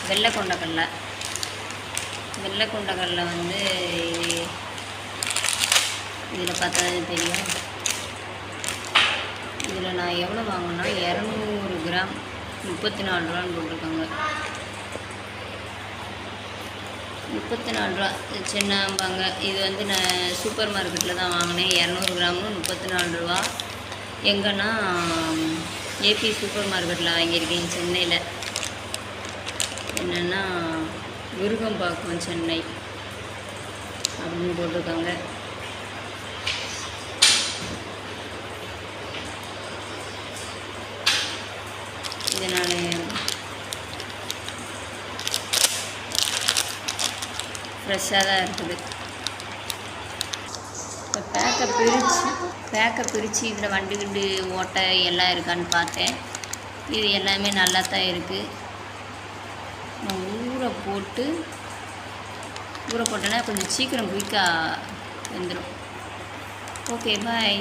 வெள்ளை கொண்டக்கடலை. வெள்ளை கொண்டக்கடலை வந்து இதில் பார்த்தா தெரியும். இதில் நான் எவ்வளோ வாங்கினா 200 கிராம் 34 ரூபான்னு போட்டிருக்காங்க. 34 ரூபா சின்னம்பாங்க. இது வந்து நான் சூப்பர் மார்க்கெட்டில் தான் வாங்கினேன். 200 கிராமும் 34 ரூபா. எங்கன்னா ஏபி சூப்பர் மார்க்கெட்டில் வாங்கியிருக்கேன் சென்னையில். என்னென்னா விருகம்பாக்கம் சென்னை அப்படின்னு போட்டிருக்காங்க. இது நான் ஃப்ரெஷ்ஷாக தான் இருக்குது. இப்போ பேக்கை பிரித்து இதில் வண்டு கிண்டு ஓட்டை எல்லாம் இருக்கான்னு பார்த்தேன். இது எல்லாமே நல்லா தான் இருக்குது. நான் ஊற போட்டேன்னா கொஞ்சம் சீக்கிரம் குயிக்காக வந்துடும். ஓகே, பாய்.